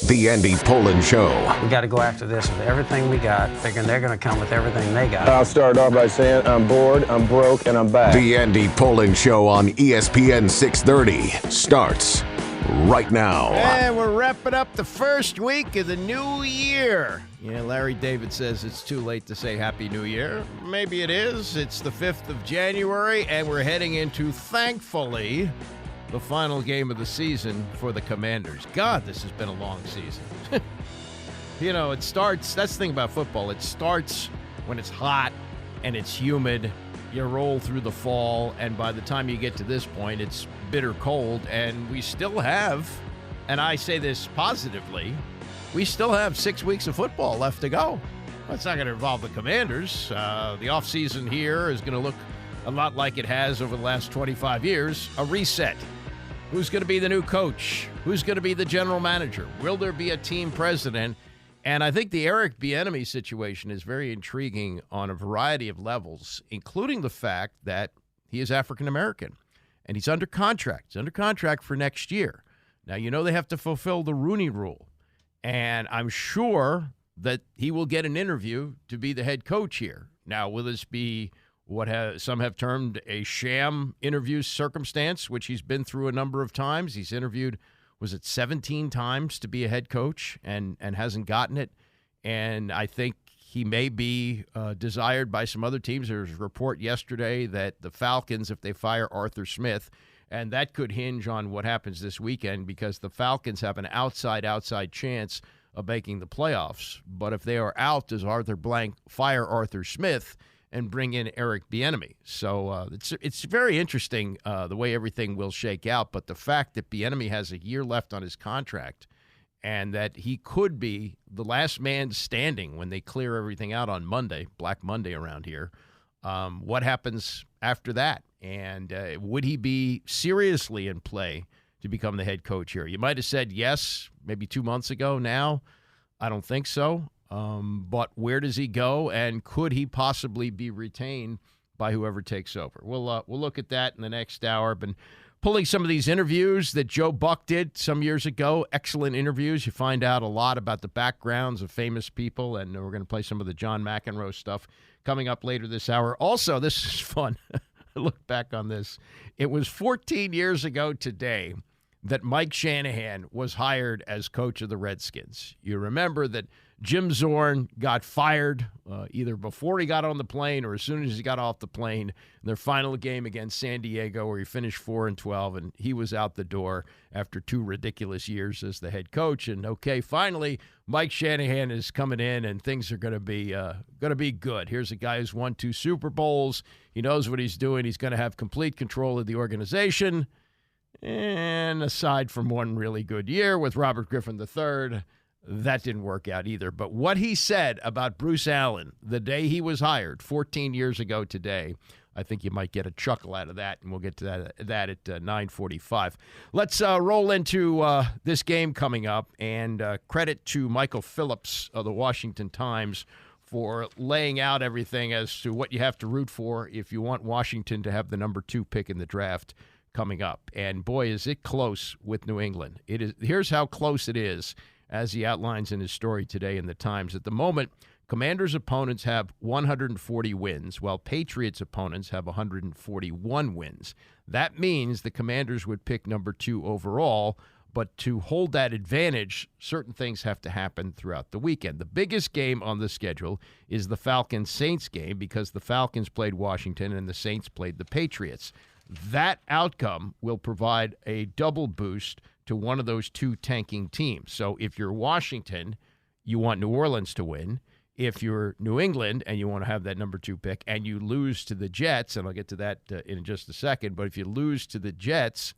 The Andy Pollin Show. We got to go after this with everything we got, figuring they're going to come with everything they got. I'll start off by saying I'm bored, I'm broke, and I'm back. The Andy Pollin Show on ESPN 630 starts right now. And we're wrapping up the first week of the new year. Yeah, Larry David says it's too late to say Happy New Year. Maybe it is. It's the 5th of January, and we're heading into, thankfully, the final game of the season for the Commanders. God, this has been a long season. You know, it starts, that's the thing about football. It starts when it's hot and it's humid. You roll through the fall, and by the time you get to this point, it's bitter cold, and we still have, and I say this positively, we still have 6 weeks of football left to go. Well, it's not going to involve the Commanders. The offseason here is going to look a lot like it has over the last 25 years, a reset. Who's going to be the new coach? Who's going to be the general manager? Will there be a team president? And I think the Eric Bieniemy situation is very intriguing on a variety of levels, including the fact that he is African-American, and he's under contract. He's under contract for next year. Now, you know they have to fulfill the Rooney Rule, and I'm sure that he will get an interview to be the head coach here. Now, will this be what some have termed a sham interview circumstance, which he's been through a number of times? He's interviewed, was it 17 times to be a head coach and hasn't gotten it? And I think he may be desired by some other teams. There was a report yesterday that the Falcons, if they fire Arthur Smith, and that could hinge on what happens this weekend, because the Falcons have an outside chance of making the playoffs. But if they are out, does Arthur Blank fire Arthur Smith and bring in Eric Bieniemy? So it's very interesting the way everything will shake out. But the fact that Bieniemy has a year left on his contract and that he could be the last man standing when they clear everything out on Monday, Black Monday around here, what happens after that? And would he be seriously in play to become the head coach here? You might have said yes maybe 2 months ago. Now, I don't think so. But where does he go, and could he possibly be retained by whoever takes over? We'll look at that in the next hour. Been pulling some of these interviews that Joe Buck did some years ago. Excellent interviews. You find out a lot about the backgrounds of famous people, and we're going to play some of the John McEnroe stuff coming up later this hour. Also, this is fun. I look back on this. It was 14 years ago today that Mike Shanahan was hired as coach of the Redskins. You remember that Jim Zorn got fired either before he got on the plane or as soon as he got off the plane in their final game against San Diego, where he finished 4-12, and he was out the door after 2 ridiculous years as the head coach. And okay, finally, Mike Shanahan is coming in, and things are going to be good. Here's a guy who's won 2 Super Bowls. He knows what he's doing. He's going to have complete control of the organization. And aside from one really good year with Robert Griffin III, that didn't work out either. But what he said about Bruce Allen the day he was hired 14 years ago today, I think you might get a chuckle out of that, and we'll get to that at 9:45. Let's roll into this game coming up, and credit to Michael Phillips of the Washington Times for laying out everything as to what you have to root for if you want Washington to have the number 2 pick in the draft coming up. And boy, is it close with New England. It is. Here's how close it is, as he outlines in his story today in the Times. At the moment, Commanders' opponents have 140 wins, while Patriots' opponents have 141 wins. That means the Commanders would pick number 2 overall, but to hold that advantage, certain things have to happen throughout the weekend. The biggest game on the schedule is the Falcons-Saints game, because the Falcons played Washington and the Saints played the Patriots. That outcome will provide a double boost to one of those 2 tanking teams. So if you're Washington, you want New Orleans to win. If you're New England and you want to have that number 2 pick and you lose to the Jets, and I'll get to that in just a second, but if you lose to the Jets,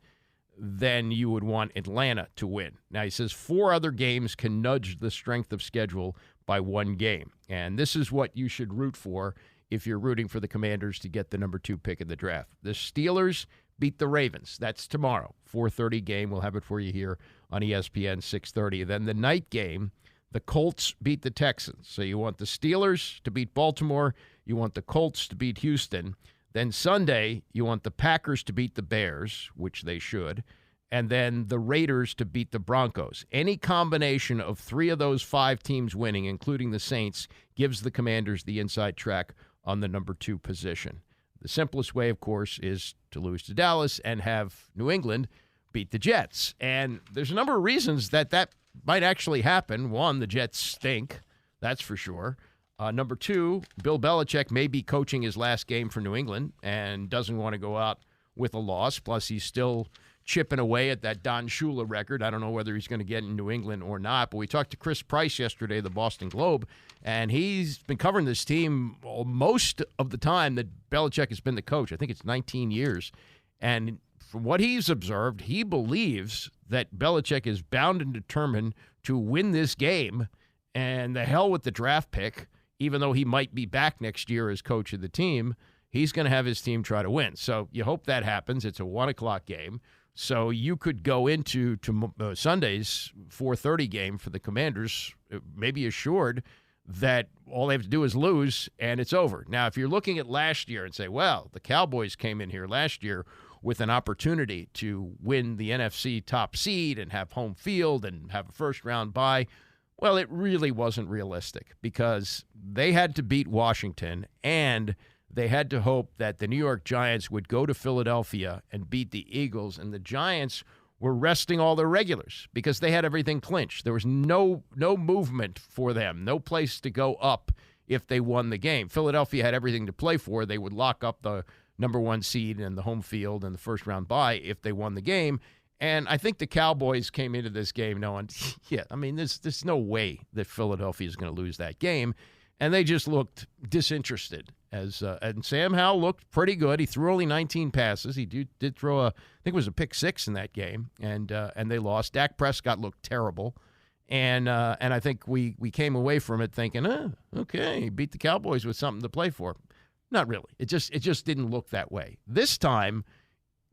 then you would want Atlanta to win. Now, he says 4 other games can nudge the strength of schedule by 1 game. And this is what you should root for if you're rooting for the Commanders to get the number 2 pick in the draft. The Steelers beat the Ravens. That's tomorrow, 4:30 game. We'll have it for you here on ESPN 630. Then the night game, the Colts beat the Texans. So you want the Steelers to beat Baltimore. You want the Colts to beat Houston. Then Sunday, you want the Packers to beat the Bears, which they should. and then the Raiders to beat the Broncos. Any combination of 3 of those 5 teams winning, including the Saints, gives the Commanders the inside track on the number 2 position. The simplest way, of course, is to lose to Dallas and have New England beat the Jets. And there's a number of reasons that might actually happen. One, the Jets stink, that's for sure. Number 2, Bill Belichick may be coaching his last game for New England and doesn't want to go out with a loss. Plus, he's still chipping away at that Don Shula record. I don't know whether he's going to get in New England or not. But we talked to Chris Price yesterday, the Boston Globe, and he's been covering this team most of the time that Belichick has been the coach. I think it's 19 years. And from what he's observed, he believes that Belichick is bound and determined to win this game, and the hell with the draft pick. Even though he might be back next year as coach of the team, he's going to have his team try to win. So you hope that happens. It's a 1 o'clock game. So you could go into Sunday's 4:30 game for the Commanders, maybe assured that all they have to do is lose, and it's over. Now, if you're looking at last year and say, well, the Cowboys came in here last year with an opportunity to win the NFC top seed and have home field and have a first-round bye, well, it really wasn't realistic because they had to beat Washington and they had to hope that the New York Giants would go to Philadelphia and beat the Eagles, and the Giants were resting all their regulars because they had everything clinched. There was no movement for them, no place to go up if they won the game. Philadelphia had everything to play for. They would lock up the number 1 seed and the home field and the first-round bye if they won the game. And I think the Cowboys came into this game knowing, there's no way that Philadelphia is going to lose that game. And they just looked disinterested. And Sam Howell looked pretty good. He threw only 19 passes. He did throw I think it was a pick 6 in that game, and they lost. Dak Prescott looked terrible. And I think we came away from it thinking, okay, beat the Cowboys with something to play for. Not really. It just didn't look that way. This time,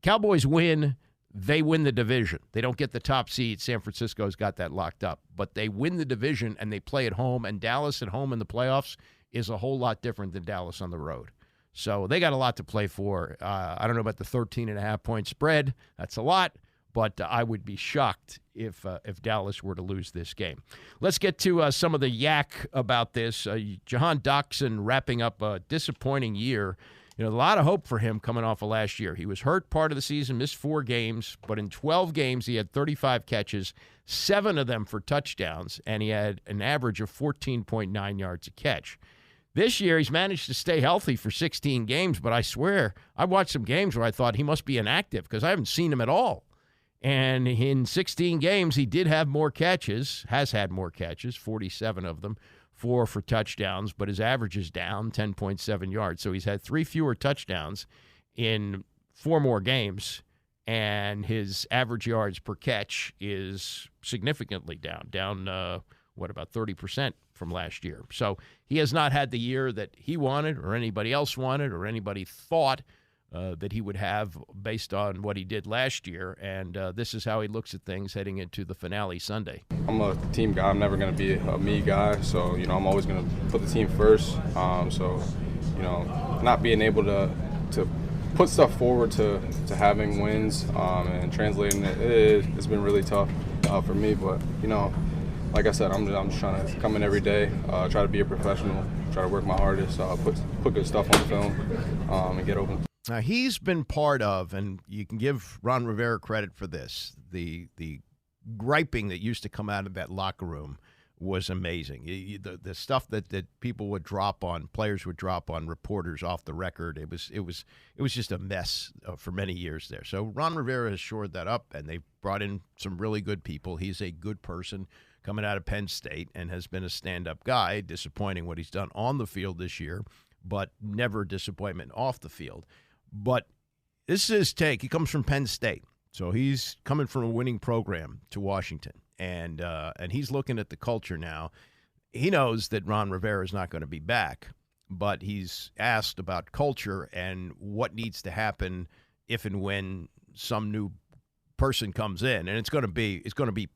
Cowboys win. They win the division. They don't get the top seed. San Francisco's got that locked up. But they win the division, and they play at home. And Dallas at home in the playoffs is a whole lot different than Dallas on the road. So they got a lot to play for. I don't know about the 13.5-point spread. That's a lot. But I would be shocked if Dallas were to lose this game. Let's get to some of the yak about this. Jahan Dotson wrapping up a disappointing year. A lot of hope for him coming off of last year. He was hurt part of the season, missed 4 games, but in 12 games he had 35 catches, 7 of them for touchdowns, and he had an average of 14.9 yards a catch. This year he's managed to stay healthy for 16 games, but I swear, I watched some games where I thought he must be inactive because I haven't seen him at all. And in 16 games, he did have more catches, has had more catches, 47 of them. 4 for touchdowns, but his average is down 10.7 yards. So he's had 3 fewer touchdowns in 4 more games, and his average yards per catch is significantly down about 30% from last year. So he has not had the year that he wanted or anybody else wanted or anybody thought that he would have based on what he did last year, and this is how he looks at things heading into the finale Sunday. I'm a team guy. I'm never going to be a me guy, so I'm always going to put the team first. Not being able to put stuff forward to having wins and translating it's been really tough for me. But like I said, I'm just trying to come in every day, try to be a professional, try to work my hardest, put good stuff on film, and get open. Now, he's been part of, and you can give Ron Rivera credit for this, the griping that used to come out of that locker room was amazing. The stuff that people would drop on, players would drop on reporters off the record, it was just a mess for many years there. So Ron Rivera has shored that up, and they've brought in some really good people. He's a good person coming out of Penn State and has been a stand-up guy, disappointing what he's done on the field this year, but never disappointment off the field. But this is his take. He comes from Penn State, so he's coming from a winning program to Washington, and he's looking at the culture now. He knows that Ron Rivera is not going to be back, but he's asked about culture and what needs to happen if and when some new person comes in, and it's going to be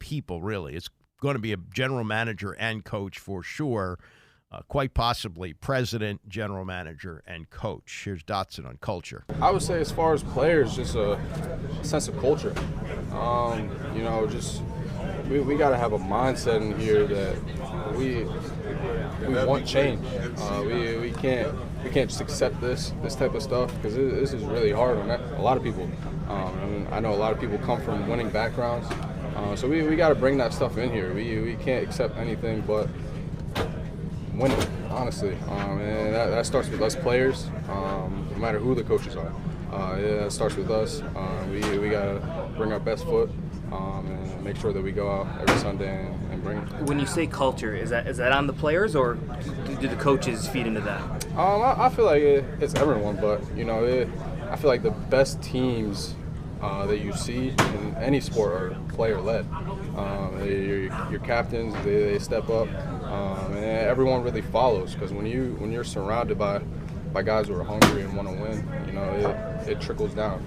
people, really. It's going to be a general manager and coach for sure. quite possibly president, general manager, and coach. Here's Dotson on culture. I would say as far as players, just a sense of culture. Just we got to have a mindset in here that we want change. We can't just accept this type of stuff because this is really hard on a lot of people. I know a lot of people come from winning backgrounds, so we got to bring that stuff in here. We can't accept anything but winning, honestly. And that starts with us players, no matter who the coaches are. That starts with us. We got to bring our best foot and make sure that we go out every Sunday and bring it. When you say culture, is that on the players or do the coaches feed into that? I feel like it's everyone, but I feel like the best teams that you see in any sport are player-led. Your captains, they step up, and everyone really follows. Because when you're surrounded by guys who are hungry and want to win, it trickles down.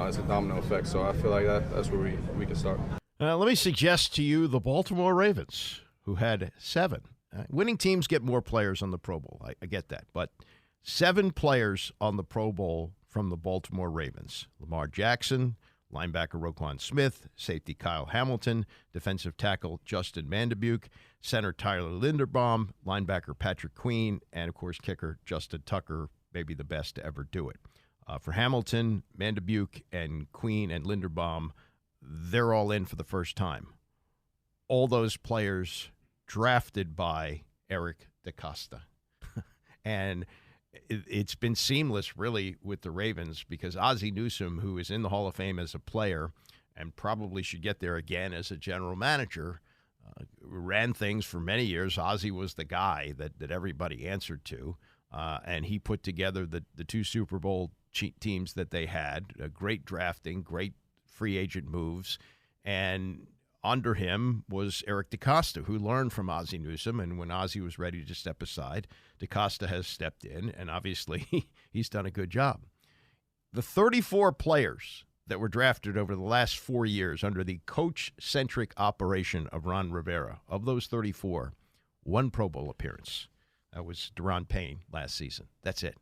It's a domino effect. So I feel like that's where we can start. Let me suggest to you the Baltimore Ravens, who had 7. Winning teams get more players on the Pro Bowl. I get that, but 7 players on the Pro Bowl from the Baltimore Ravens. Lamar Jackson, linebacker Roquan Smith, safety Kyle Hamilton, defensive tackle Justin Mandebuke, center Tyler Linderbaum, linebacker Patrick Queen, and, of course, kicker Justin Tucker, maybe the best to ever do it. For Hamilton, Mandebuke, and Queen and Linderbaum, they're all in for the first time. All those players drafted by Eric DeCosta. And it's been seamless, really, with the Ravens because Ozzie Newsome, who is in the Hall of Fame as a player and probably should get there again as a general manager, ran things for many years. Ozzie was the guy that everybody answered to, and he put together the 2 Super Bowl teams that they had, great drafting, great free agent moves, and under him was Eric DeCosta, who learned from Ozzie Newsome, and when Ozzie was ready to step aside, DeCosta has stepped in, and obviously he's done a good job. The 34 players that were drafted over the last 4 years under the coach-centric operation of Ron Rivera, of those 34, 1 Pro Bowl appearance. That was Deron Payne last season. That's it.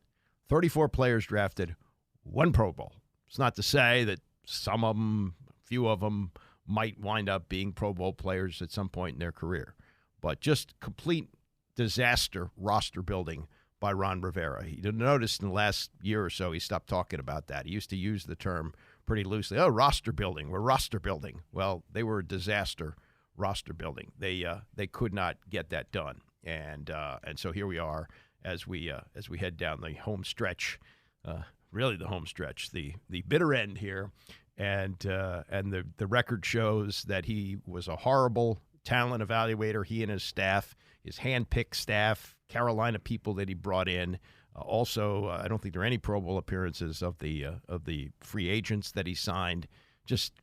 34 players drafted, 1 Pro Bowl. It's not to say that some of them, a few of them, might wind up being Pro Bowl players at some point in their career. But just complete disaster roster building by Ron Rivera. You noticed in the last year or so he stopped talking about that. He used to use the term pretty loosely. Oh, roster building. We're roster building. Well, they were a disaster roster building. They could not get that done. And so here we are as we head down the home stretch, really the home stretch, the bitter end here. And the record shows that he was a horrible talent evaluator, he and his staff, his hand-picked staff, Carolina people that he brought in. Also, I don't think there are any Pro Bowl appearances of the free agents that he signed. Just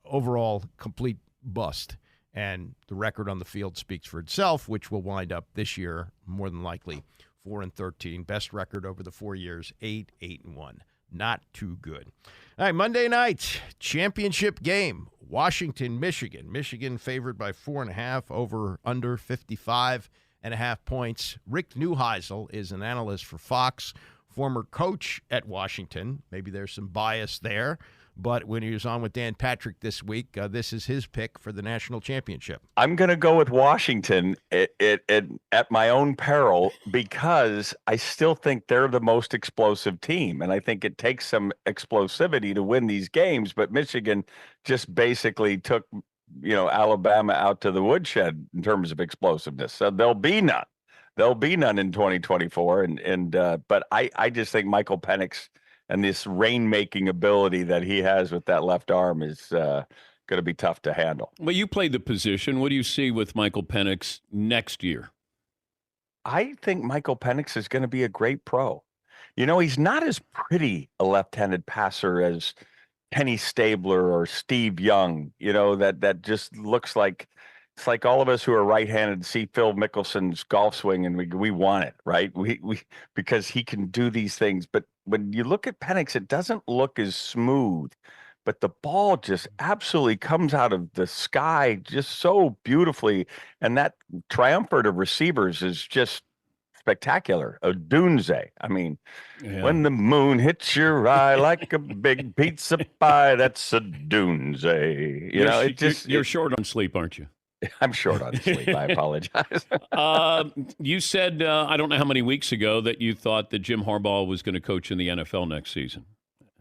overall complete bust. And the record on the field speaks for itself, which will wind up this year, more than likely, 4-13. Best record over the 4 years, 8-1. Not too good. All right, Monday night, championship game, Washington, Michigan. Michigan favored by 4.5, over under 55.5 points. Rick Neuheisel is an analyst for Fox, former coach at Washington. Maybe there's some bias there. But when he was on with Dan Patrick this week, this is his pick for the national championship. I'm going to go with Washington at my own peril because I still think they're the most explosive team. And I think it takes some explosivity to win these games. But Michigan just basically took, Alabama out to the woodshed in terms of explosiveness. So there'll be none. There'll be none in 2024. But I just think Michael Penix and this rain-making ability that he has with that left arm is going to be tough to handle. Well, you played the position. What do you see with Michael Penix next year? I think Michael Penix is going to be a great pro. He's not as pretty a left-handed passer as Kenny Stabler or Steve Young, that just looks like it's like all of us who are right-handed see Phil Mickelson's golf swing and we want it, right? We because he can do these things. But when you look at Penix, it doesn't look as smooth, but the ball just absolutely comes out of the sky just so beautifully. And that triumvirate of receivers is just spectacular. A doomsday. I mean, Yeah. when the moon hits your eye like a big pizza pie, that's a doomsday. You're short on sleep, aren't you? I'm short on sleep. I apologize. You said, I don't know how many weeks ago, that you thought that Jim Harbaugh was going to coach in the NFL next season.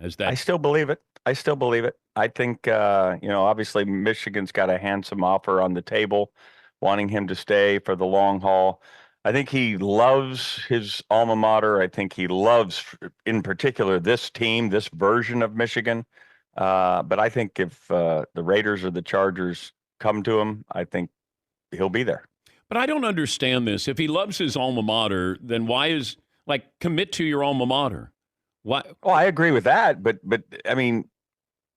I still believe it. I think, obviously Michigan's got a handsome offer on the table, wanting him to stay for the long haul. I think he loves his alma mater. I think he loves, in particular, this team, this version of Michigan. But I think if the Raiders or the Chargers come to him, I think he'll be there. But I don't understand this. If he loves his alma mater, then why commit to your alma mater? Why? Oh, I agree with that. But I mean,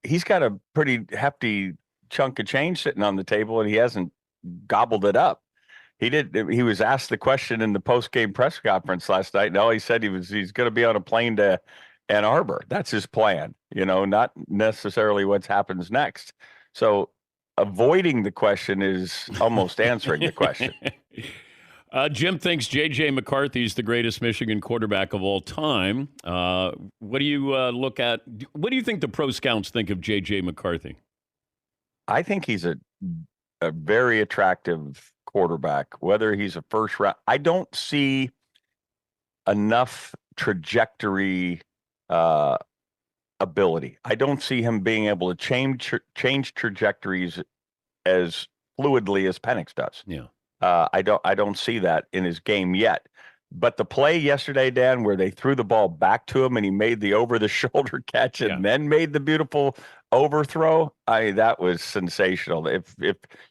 he's got a pretty hefty chunk of change sitting on the table, and he hasn't gobbled it up. He was asked the question in the post-game press conference last night. No, he said he's going to be on a plane to Ann Arbor. That's his plan, not necessarily what happens next. So avoiding the question is almost answering the question. Jim thinks J.J. McCarthy is the greatest Michigan quarterback of all time. What do you look at? What do you think the pro scouts think of J.J. McCarthy? I think he's a very attractive quarterback, whether he's a first round. I don't see enough trajectory ability. I don't see him being able to change trajectories as fluidly as Penix does. Yeah. I don't see that in his game yet. But the play yesterday, Dan, where they threw the ball back to him and he made the over-the-shoulder catch and then made the beautiful overthrow, that was sensational. If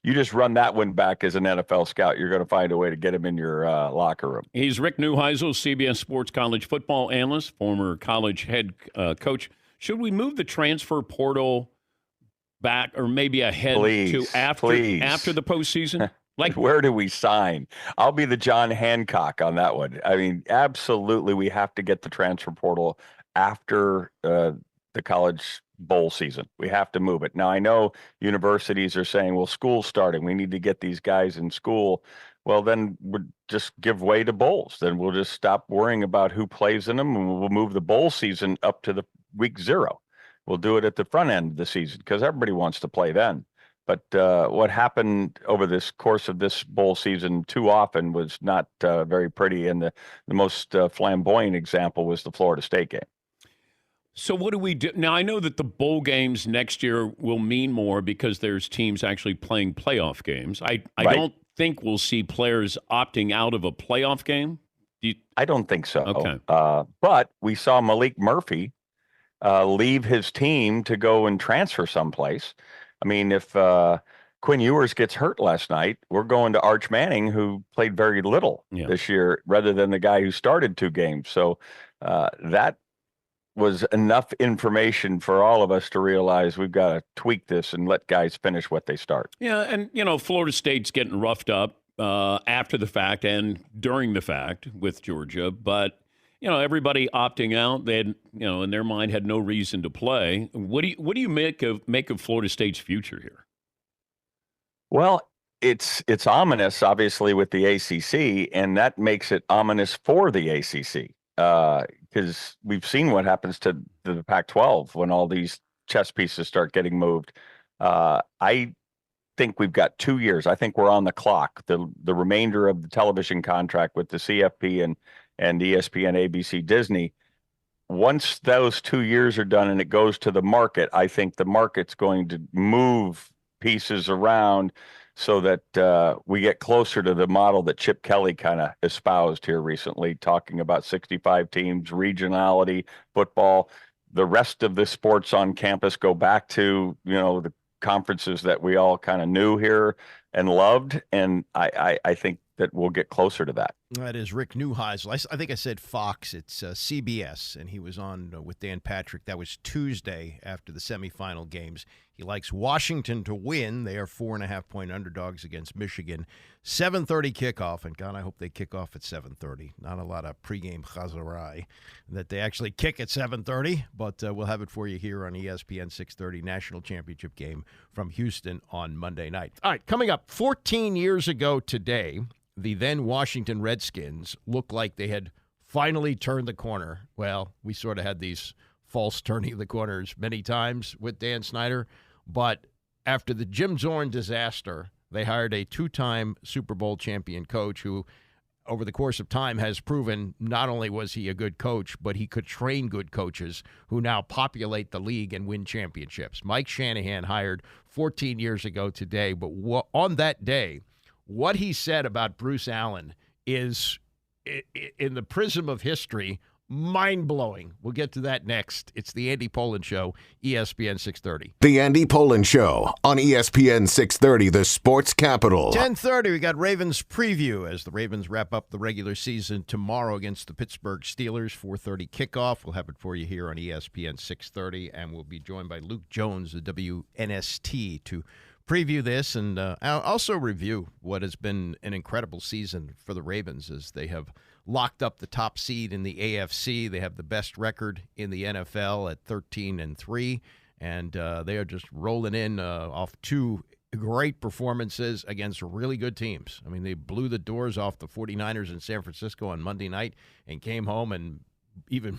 you just run that one back as an NFL scout, you're going to find a way to get him in your locker room. He's Rick Neuheisel, CBS Sports college football analyst, former college head coach. Should we move the transfer portal back or maybe ahead to after the postseason? Like, where do we sign? I'll be the John Hancock on that one. I mean, absolutely, we have to get the transfer portal after the college bowl season. We have to move it. Now, I know universities are saying, well, school's starting. We need to get these guys in school. Well, then we'll just give way to bowls. Then we'll just stop worrying about who plays in them, and we'll move the bowl season up to the week 0. We'll do it at the front end of the season because everybody wants to play then. But what happened over this course of this bowl season too often was not very pretty. And the most flamboyant example was the Florida State game. So what do we do? Now, I know that the bowl games next year will mean more because there's teams actually playing playoff games. I don't think we'll see players opting out of a playoff game. I don't think so. Okay. But we saw Malik Murphy leave his team to go and transfer someplace. I mean, if Quinn Ewers gets hurt last night, we're going to Arch Manning, who played very little this year, rather than the guy who started 2 games. So that was enough information for all of us to realize we've got to tweak this and let guys finish what they start. Yeah, and, Florida State's getting roughed up after the fact and during the fact with Georgia, but everybody opting out, they had, in their mind had no reason to play. What do you make of Florida State's future here? Well, it's ominous, obviously, with the ACC, and that makes it ominous for the ACC because we've seen what happens to the Pac-12 when all these chess pieces start getting moved. I think we've got 2 years. I think we're on the clock. The remainder of the television contract with the CFP and ESPN, ABC, Disney. Once those 2 years are done and it goes to the market, I think the market's going to move pieces around so that we get closer to the model that Chip Kelly kind of espoused here recently, talking about 65 teams, regionality, football. The rest of the sports on campus go back to, the conferences that we all kind of knew here and loved. And I think that we'll get closer to that. That is Rick Neuheisel. I think I said Fox. It's CBS, and he was on with Dan Patrick. That was Tuesday after the semifinal games. He likes Washington to win. They are 4.5-point underdogs against Michigan. 7:30 kickoff, and God, I hope they kick off at 7:30. Not a lot of pregame chazarai that they actually kick at 7:30, but we'll have it for you here on ESPN 6:30 National Championship game from Houston on Monday night. All right, coming up 14 years ago today, the then Washington Redskins looked like they had finally turned the corner. Well, we sort of had these false turning of the corners many times with Dan Snyder, but after the Jim Zorn disaster, they hired a two-time Super Bowl champion coach who, over the course of time, has proven not only was he a good coach, but he could train good coaches who now populate the league and win championships. Mike Shanahan, hired 14 years ago today, but on that day, what he said about Bruce Allen is, in the prism of history, mind-blowing. We'll get to that next. It's the Andy Pollin Show, ESPN 630. The Andy Pollin Show on ESPN 630, the sports capital. 10:30, we got Ravens preview as the Ravens wrap up the regular season tomorrow against the Pittsburgh Steelers. 4:30 kickoff. We'll have it for you here on ESPN 630, and we'll be joined by Luke Jones, the WNST, to preview this and also review what has been an incredible season for the Ravens as they have locked up the top seed in the AFC. They have the best record in the NFL at 13-3, and they are just rolling in off two great performances against really good teams. I mean, they blew the doors off the 49ers in San Francisco on Monday night and came home and even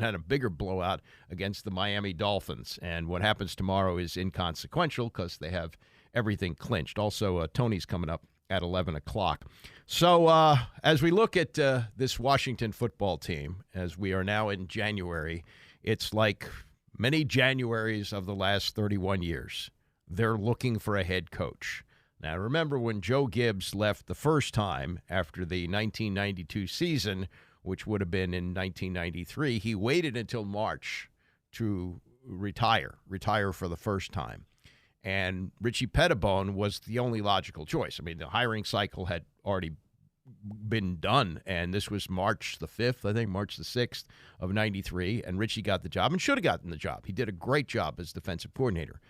had a bigger blowout against the Miami Dolphins. And what happens tomorrow is inconsequential because they have everything clinched. Also, Tony's coming up at 11 o'clock. So as we look at this Washington football team, as we are now in January, it's like many Januaries of the last 31 years. They're looking for a head coach. Now, remember when Joe Gibbs left the first time after the 1992 season, which would have been in 1993, he waited until March to retire for the first time. And Richie Pettibone was the only logical choice. I mean, the hiring cycle had already been done, and this was March the 5th, I think, March the 6th of 93, and Richie got the job and should have gotten the job. He did a great job as defensive coordinator.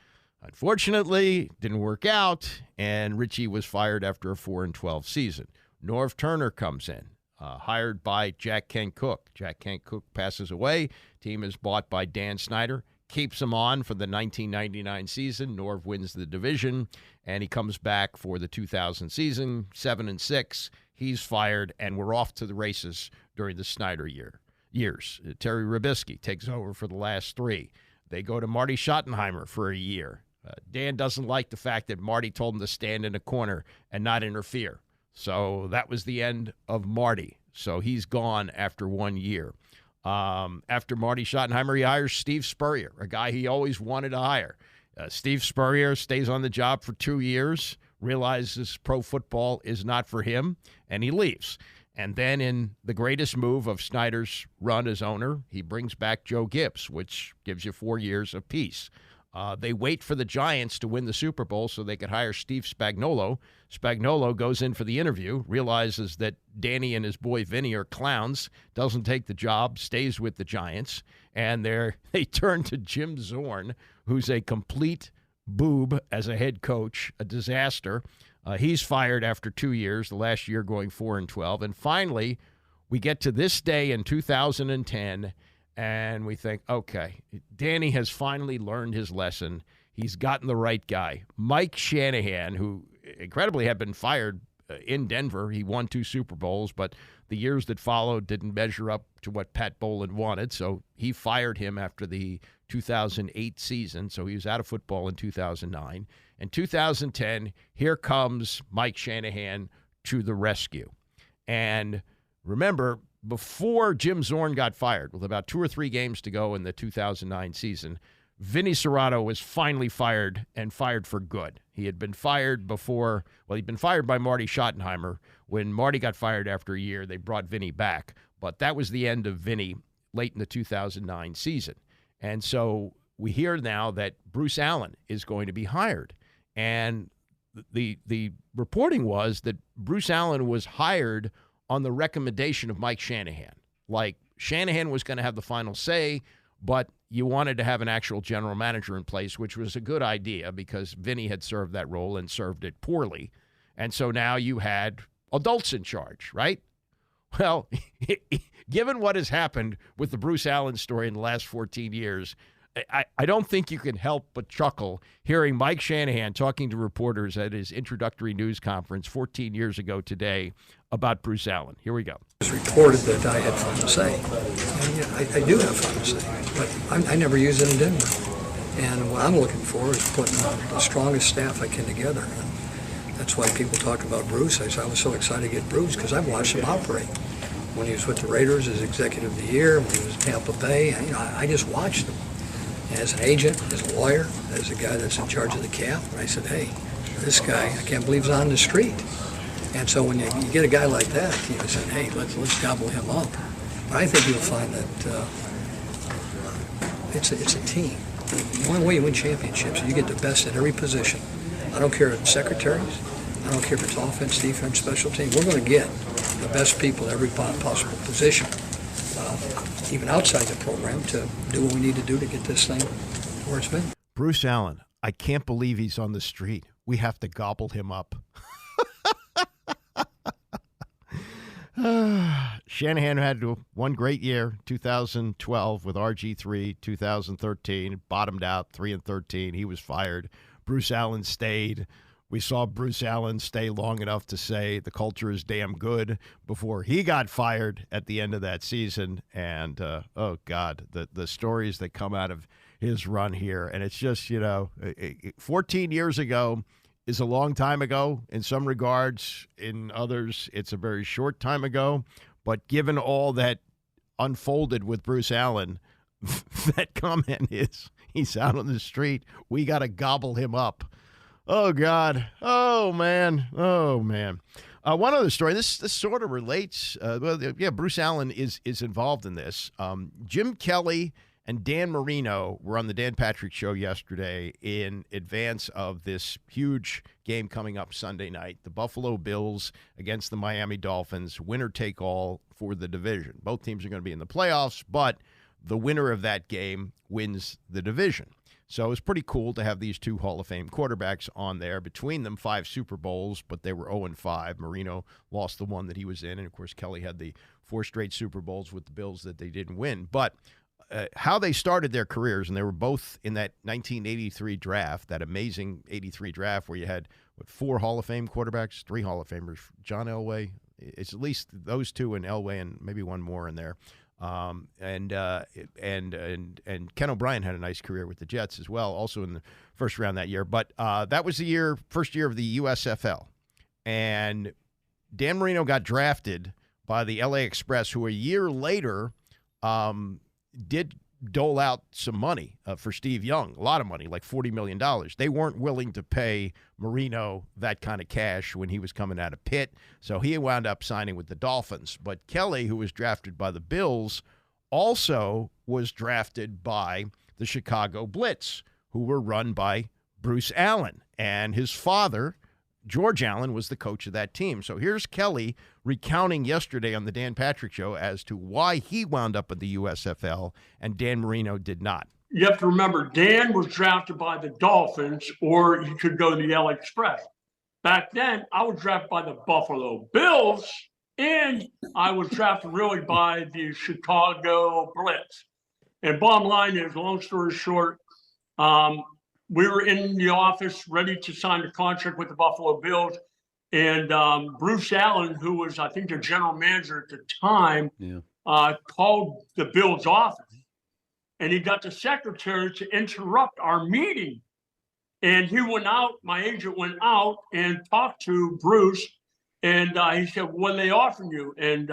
Unfortunately, didn't work out, and Richie was fired after a 4-12 season. Norv Turner comes in. Hired by Jack Kent Cooke. Jack Kent Cooke passes away. Team is bought by Dan Snyder. Keeps him on for the 1999 season. Norv wins the division, and he comes back for the 2000 season, 7-6. He's fired, and we're off to the races during the Snyder years. Terry Robisky takes over for the last three. They go to Marty Schottenheimer for a year. Dan doesn't like the fact that Marty told him to stand in a corner and not interfere. So that was the end of Marty. So he's gone after 1 year. After Marty Schottenheimer, he hires Steve Spurrier, a guy he always wanted to hire. Steve Spurrier stays on the job for 2 years, realizes pro football is not for him, and he leaves. And then in the greatest move of Snyder's run as owner, he brings back Joe Gibbs, which gives you 4 years of peace. They wait for the Giants to win the Super Bowl so they could hire Steve Spagnuolo. Spagnuolo goes in for the interview, realizes that Danny and his boy Vinny are clowns, doesn't take the job, stays with the Giants, and they turn to Jim Zorn, who's a complete boob as a head coach, a disaster. He's fired after 2 years, the last year going 4-12. And finally, we get to this day in 2010, and we think, okay, Danny has finally learned his lesson. He's gotten the right guy. Mike Shanahan, who incredibly had been fired in Denver. He won 2 Super Bowls, but the years that followed didn't measure up to what Pat Bowlen wanted, so he fired him after the 2008 season, so he was out of football in 2009. In 2010, here comes Mike Shanahan to the rescue. And remember, before Jim Zorn got fired, with about 2 or 3 games to go in the 2009 season, Vinny Serrato was finally fired, and fired for good. He had been fired before, he'd been fired by Marty Schottenheimer. When Marty got fired after a year, they brought Vinny back. But that was the end of Vinny late in the 2009 season. And so we hear now that Bruce Allen is going to be hired. And the reporting was that Bruce Allen was hired on the recommendation of Mike Shanahan. Like, Shanahan was going to have the final say, but you wanted to have an actual general manager in place, which was a good idea because Vinny had served that role and served it poorly. And so now you had adults in charge, right? Well, given what has happened with the Bruce Allen story in the last 14 years, I don't think you can help but chuckle hearing Mike Shanahan talking to reporters at his introductory news conference 14 years ago today about Bruce Allen. Here we go. It was reported that I had fun to say. And, yeah, I do have fun to say, but I never use it in Denver. And what I'm looking for is putting the strongest staff I can together. And that's why people talk about Bruce. I was so excited to get Bruce because I've watched him operate. When he was with the Raiders as executive of the year, when he was in Tampa Bay, I just watched him. As an agent, as a lawyer, as a guy that's in charge of the cap, and I said, hey, this guy, I can't believe he's on the street. And so when you get a guy like that, you say, hey, let's gobble him up. But I think you'll find that it's a team. The only way you win championships is you get the best at every position. I don't care if it's secretaries, I don't care if it's offense, defense, special team. We're going to get the best people at every possible position, even outside the program, to do what we need to do to get this thing where it's been. Bruce Allen, I can't believe he's on the street. We have to gobble him up. Shanahan had one great year, 2012 with RG3, 2013, bottomed out 3-13. He was fired. Bruce Allen stayed. We saw Bruce Allen stay long enough to say the culture is damn good before he got fired at the end of that season. And, oh, God, the stories that come out of his run here. And it's just, 14 years ago is a long time ago in some regards. In others, it's a very short time ago. But given all that unfolded with Bruce Allen, that comment is he's out on the street. We got to gobble him up. Oh, God. Oh, man. Oh, man. One other story. This sort of relates. Bruce Allen is involved in this. Jim Kelly and Dan Marino were on the Dan Patrick Show yesterday in advance of this huge game coming up Sunday night. The Buffalo Bills against the Miami Dolphins. Winner take all for the division. Both teams are going to be in the playoffs, but the winner of that game wins the division. So it was pretty cool to have these two Hall of Fame quarterbacks on there. Between them, 5 Super Bowls, but they were 0-5. Marino lost the one that he was in, and, of course, Kelly had the 4 straight Super Bowls with the Bills that they didn't win. But how they started their careers, and they were both in that 1983 draft, that amazing 83 draft where you had, 4 Hall of Fame quarterbacks, 3 Hall of Famers, John Elway. It's at least those 2 and Elway and maybe one more in there. And Ken O'Brien had a nice career with the Jets as well, also in the first round that year. But that was the first year of the USFL. And Dan Marino got drafted by the LA Express, who a year later did dole out some money for Steve Young, a lot of money, like $40 million. They weren't willing to pay Marino that kind of cash when he was coming out of Pitt, so he wound up signing with the Dolphins. But Kelly, who was drafted by the Bills, also was drafted by the Chicago Blitz, who were run by Bruce Allen. And his father, George Allen, was the coach of that team. So here's Kelly recounting yesterday on the Dan Patrick Show as to why he wound up at the USFL and Dan Marino did not. You have to remember, Dan was drafted by the Dolphins, or he could go to the LA Express. Back then, I was drafted by the Buffalo Bills, and I was drafted really by the Chicago Blitz. And bottom line is, long story short, we were in the office ready to sign the contract with the Buffalo Bills. And Bruce Allen, who was, I think, the general manager at the time, called the Bills office. And he got the secretary to interrupt our meeting. And he went out, my agent went out and talked to Bruce. And he said, what are they offering you? And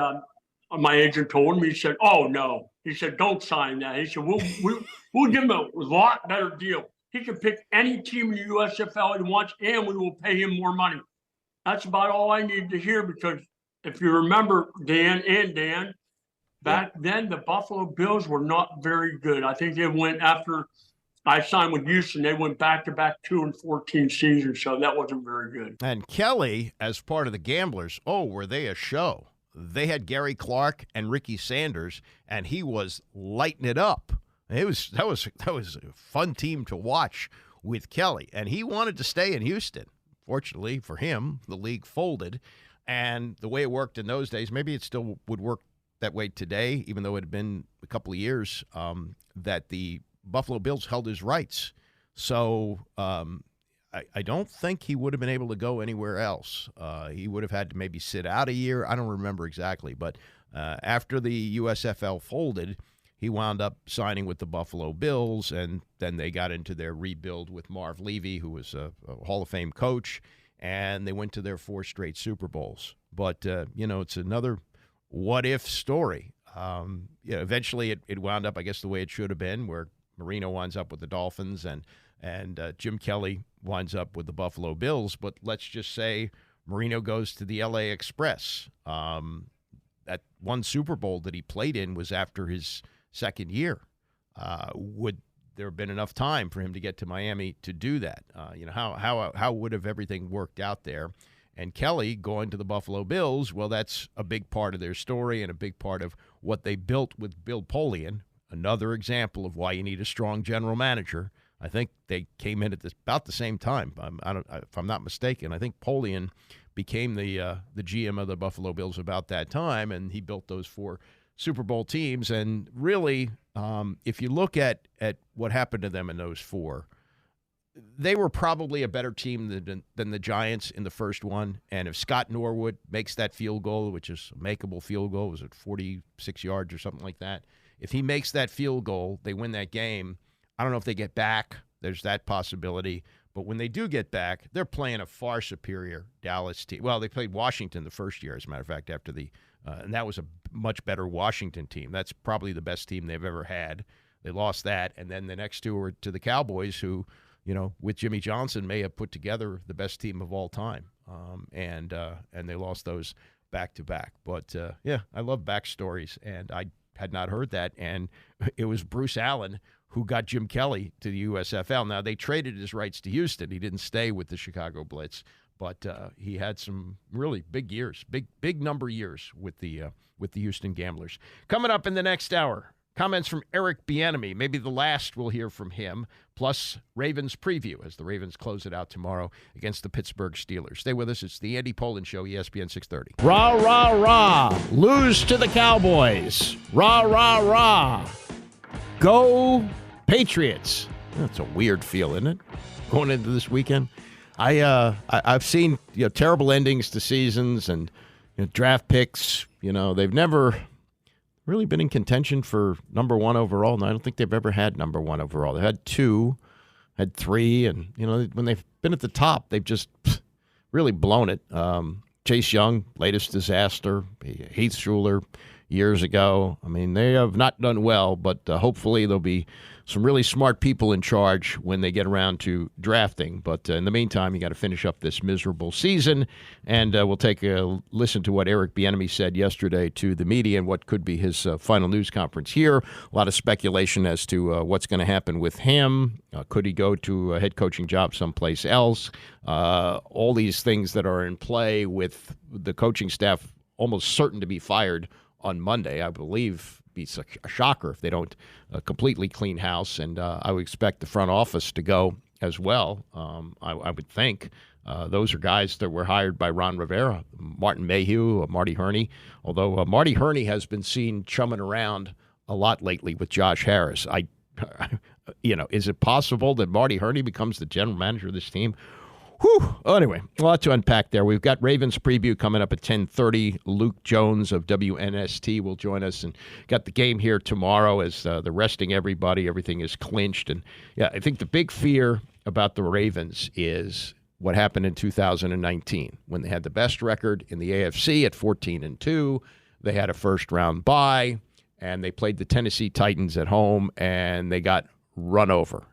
my agent told him, he said, oh, no. He said, don't sign that. He said, we'll give him a lot better deal. He can pick any team in the USFL he wants, and we will pay him more money. That's about all I needed to hear, because if you remember, Dan, back then the Buffalo Bills were not very good. I think they went after I signed with Houston, they went back-to-back 2-14 seasons, so that wasn't very good. And Kelly, as part of the Gamblers, were they a show? They had Gary Clark and Ricky Sanders, and he was lighting it up. That was a fun team to watch with Kelly, and he wanted to stay in Houston. Fortunately for him, the league folded, and the way it worked in those days, maybe it still would work that way today, even though it had been a couple of years, that the Buffalo Bills held his rights. So I don't think he would have been able to go anywhere else. He would have had to maybe sit out a year. I don't remember exactly. But after the USFL folded, he wound up signing with the Buffalo Bills, and then they got into their rebuild with Marv Levy, who was a Hall of Fame coach, and they went to their 4 straight Super Bowls. But, it's another what-if story. Eventually it wound up, I guess, the way it should have been, where Marino winds up with the Dolphins and Jim Kelly winds up with the Buffalo Bills. But let's just say Marino goes to the LA Express. That one Super Bowl that he played in was after his second year. Would there have been enough time for him to get to Miami to do that? How would have everything worked out there? And Kelly going to the Buffalo Bills, well, that's a big part of their story and a big part of what they built with Bill Polian. Another example of why you need a strong general manager. I think they came in at about the same time. If I'm not mistaken, I think Polian became the GM of the Buffalo Bills about that time, and he built those 4 Super Bowl teams. And really, if you look at what happened to them in those 4, they were probably a better team than the Giants in the first one. And if Scott Norwood makes that field goal, which is a makeable field goal, was it 46 yards or something like that? If he makes that field goal, they win that game. I don't know if they get back. There's that possibility. But when they do get back, they're playing a far superior Dallas team. Well, they played Washington the first year, as a matter of fact, after and that was a much better Washington team. That's probably the best team they've ever had. They lost that. And then the next 2 were to the Cowboys, who, with Jimmy Johnson, may have put together the best team of all time. And they lost those back-to-back. But, I love backstories, and I had not heard that. And it was Bruce Allen who got Jim Kelly to the USFL. Now, they traded his rights to Houston. He didn't stay with the Chicago Blitz, but he had some really big years, big number years with the Houston Gamblers. Coming up in the next hour, comments from Eric Bieniemy, maybe the last we'll hear from him, plus Ravens preview as the Ravens close it out tomorrow against the Pittsburgh Steelers. Stay with us. It's the Andy Pollin Show, ESPN 630. Rah, rah, rah. Lose to the Cowboys. Rah, rah, rah. Go Patriots. That's a weird feel, isn't it? Going into this weekend. I've seen terrible endings to seasons and draft picks. They've never really been in contention for number 1 overall, and I don't think they've ever had number 1 overall. They had 2, had 3, and when they've been at the top, they've just really blown it. Chase Young, latest disaster. Heath Schuler years ago. I mean, they have not done well, but hopefully there'll be some really smart people in charge when they get around to drafting. But in the meantime, you got to finish up this miserable season, and we'll take a listen to what Eric Bieniemy said yesterday to the media and what could be his final news conference here. A lot of speculation as to what's going to happen with him. Could he go to a head coaching job someplace else? All these things that are in play with the coaching staff almost certain to be fired on Monday. I believe be a shocker if they don't completely clean house, and I would expect the front office to go as well. I would think those are guys that were hired by Ron Rivera, Martin Mayhew, Marty Herney, although Marty Herney has been seen chumming around a lot lately with Josh Harris. Is it possible that Marty Herney becomes the general manager of this team? Whew. Anyway, a lot to unpack there. We've got Ravens preview coming up at 10:30. Luke Jones of WNST will join us, and got the game here tomorrow as they're resting everybody. Everything is clinched. And, I think the big fear about the Ravens is what happened in 2019 when they had the best record in the AFC at 14-2. They had a first-round bye, and they played the Tennessee Titans at home, and they got run over.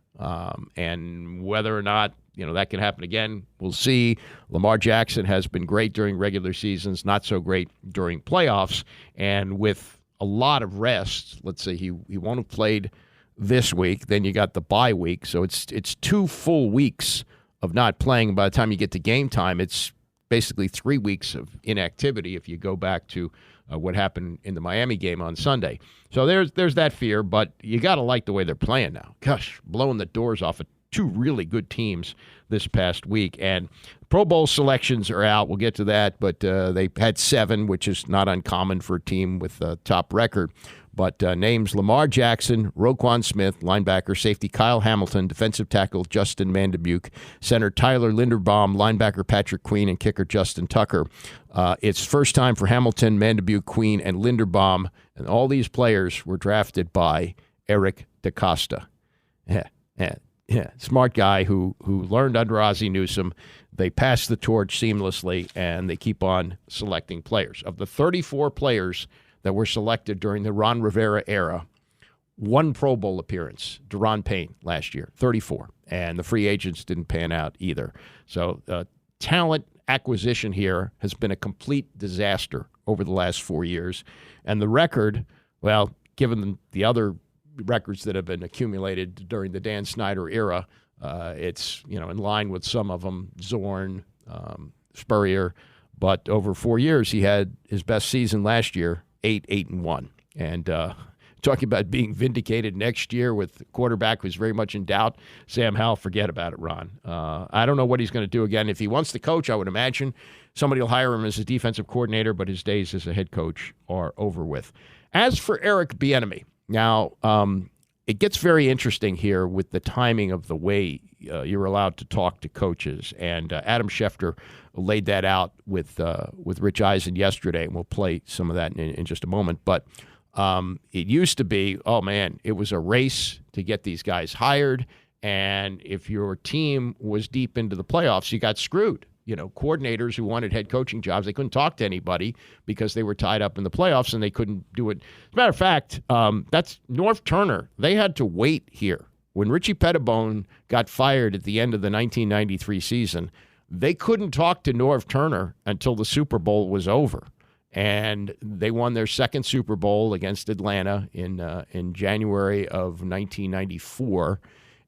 And whether or not that can happen again, we'll see. Lamar Jackson has been great during regular seasons, not so great during playoffs. And with a lot of rest, let's say he won't have played this week. Then you got the bye week. So it's 2 full weeks of not playing. By the time you get to game time, it's basically 3 weeks of inactivity if you go back to what happened in the Miami game on Sunday. So there's that fear, but you got to like the way they're playing now. Gosh, blowing the doors off of 2 really good teams this past week. And Pro Bowl selections are out. We'll get to that, but they had 7, which is not uncommon for a team with a top record. But names Lamar Jackson, Roquan Smith, linebacker, safety Kyle Hamilton, defensive tackle Justin Mandebuke, center Tyler Linderbaum, linebacker Patrick Queen, and kicker Justin Tucker. It's first time for Hamilton, Mandebuke, Queen, and Linderbaum, and all these players were drafted by Eric DeCosta. Yeah, smart guy who learned under Ozzie Newsome. They pass the torch seamlessly, and they keep on selecting players. Of the 34 players that were selected during the Ron Rivera era, one Pro Bowl appearance, Deron Payne last year, 34. And the free agents didn't pan out either. So talent acquisition here has been a complete disaster over the last 4 years. And the record, well, given the other records that have been accumulated during the Dan Snyder era, it's in line with some of them, Zorn, Spurrier. But over 4 years, he had his best season last year, 8-1. And talking about being vindicated next year with the quarterback who's very much in doubt, Sam Howell, forget about it, Ron. I don't know what he's going to do again. If he wants to coach, I would imagine somebody will hire him as a defensive coordinator, but his days as a head coach are over with. As for Eric Bieniemy, now it gets very interesting here with the timing of the way you're allowed to talk to coaches. And Adam Schefter laid that out with Rich Eisen yesterday, and we'll play some of that in just a moment. But it used to be, oh, man, it was a race to get these guys hired. And if your team was deep into the playoffs, you got screwed. Coordinators who wanted head coaching jobs, they couldn't talk to anybody because they were tied up in the playoffs and they couldn't do it. As a matter of fact, that's Norv Turner. They had to wait here. When Richie Pettibone got fired at the end of the 1993 season, they couldn't talk to Norv Turner until the Super Bowl was over. And they won their second Super Bowl against Atlanta in January of 1994.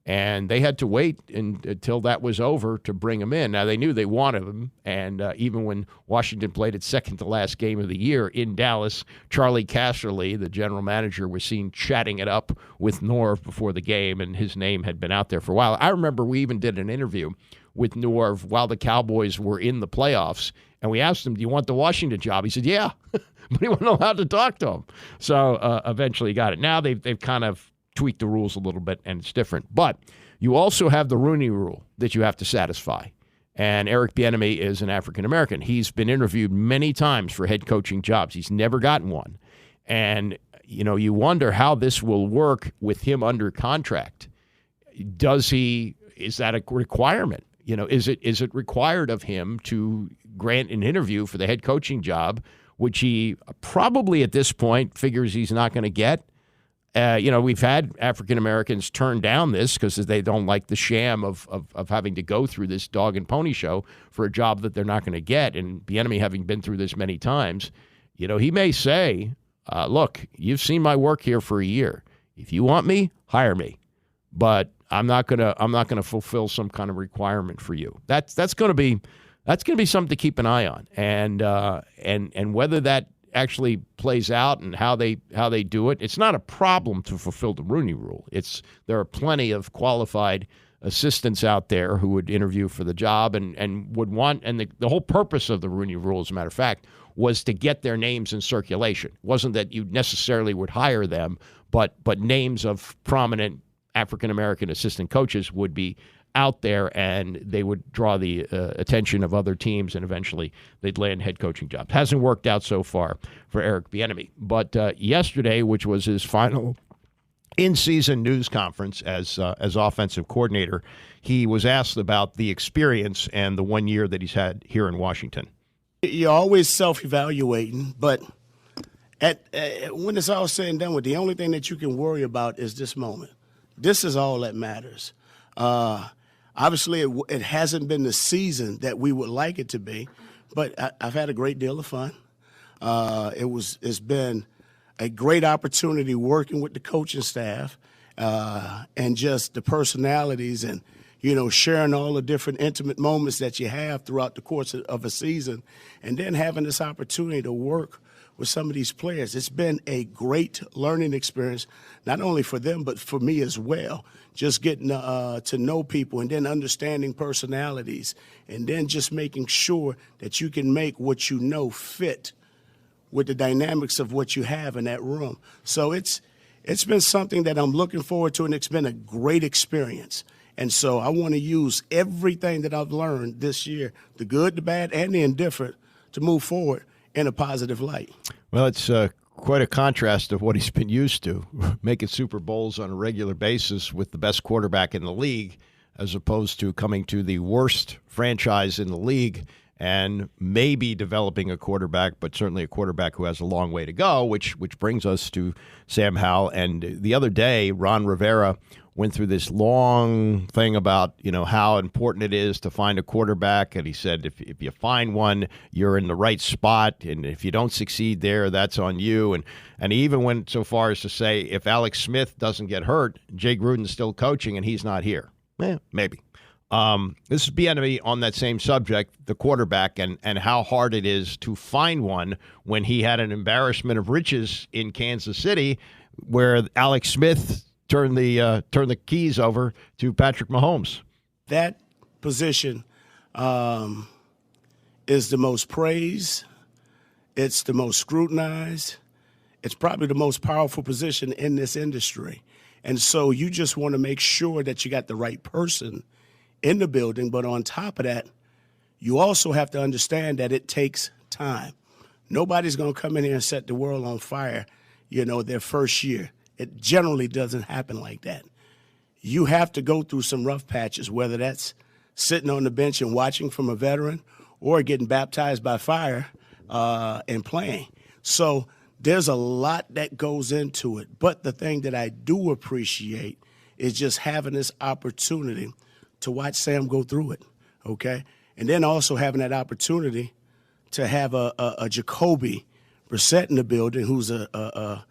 And they had to wait until that was over to bring him in. Now, they knew they wanted him, and even when Washington played its second-to-last game of the year in Dallas, Charlie Casserly, the general manager, was seen chatting it up with Norv before the game, and his name had been out there for a while. I remember we even did an interview with Norv while the Cowboys were in the playoffs, and we asked him, do you want the Washington job? He said, yeah, but he wasn't allowed to talk to him. So eventually he got it. Now they've kind of tweak the rules a little bit, and it's different. But you also have the Rooney Rule that you have to satisfy. And Eric Bieniemy is an African-American. He's been interviewed many times for head coaching jobs. He's never gotten one. And, you wonder how this will work with him under contract. Is that a requirement? Is it required of him to grant an interview for the head coaching job, which he probably at this point figures he's not going to get? We've had African-Americans turn down this because they don't like the sham of having to go through this dog and pony show for a job that they're not going to get. And Bieniemy, having been through this many times, he may say, look, you've seen my work here for a year. If you want me, hire me. But I'm not gonna fulfill some kind of requirement for you. That's going to be something to keep an eye on. And whether that actually plays out and how they do it, it's not a problem to fulfill the Rooney Rule. There are plenty of qualified assistants out there who would interview for the job and would want, and the whole purpose of the Rooney Rule, as a matter of fact, was to get their names in circulation. It wasn't that you necessarily would hire them, but names of prominent African-American assistant coaches would be out there, and they would draw the attention of other teams, and eventually they'd land head coaching jobs. Hasn't worked out so far for Eric Bieniemy. But yesterday, which was his final in-season news conference as offensive coordinator, he was asked about the experience and the 1 year that he's had here in Washington. You're always self-evaluating, but when it's all said and done with, the only thing that you can worry about is this moment. This is all that matters. Obviously, it hasn't been the season that we would like it to be, but I've had a great deal of fun. It's been a great opportunity working with the coaching staff and just the personalities and, sharing all the different intimate moments that you have throughout the course of a season, and then having this opportunity to work with some of these players. It's been a great learning experience, not only for them, but for me as well. Just getting to know people and then understanding personalities and then just making sure that you can make what you know fit with the dynamics of what you have in that room. So it's been something that I'm looking forward to, and it's been a great experience. And so I want to use everything that I've learned this year, the good, the bad, and the indifferent, to move forward in a positive light. Well, it's quite a contrast of what he's been used to, making Super Bowls on a regular basis with the best quarterback in the league, as opposed to coming to the worst franchise in the league and maybe developing a quarterback, but certainly a quarterback who has a long way to go, which brings us to Sam Howell. And the other day, Ron Rivera went through this long thing about, how important it is to find a quarterback. And he said, if you find one, you're in the right spot. And if you don't succeed there, that's on you. And he even went so far as to say, if Alex Smith doesn't get hurt, Jay Gruden's still coaching and he's not here. Maybe. This is Bieniemy on that same subject, the quarterback, and how hard it is to find one when he had an embarrassment of riches in Kansas City, where Alex Smith turned the keys over to Patrick Mahomes. That position is the most praised. It's the most scrutinized. It's probably the most powerful position in this industry. And so you just want to make sure that you got the right person in the building. But on top of that, you also have to understand that it takes time. Nobody's going to come in here and set the world on fire, their first year. It generally doesn't happen like that. You have to go through some rough patches, whether that's sitting on the bench and watching from a veteran or getting baptized by fire and playing. So there's a lot that goes into it. But the thing that I do appreciate is just having this opportunity to watch Sam go through it, okay? And then also having that opportunity to have a Jacoby Brissett in the building, who's a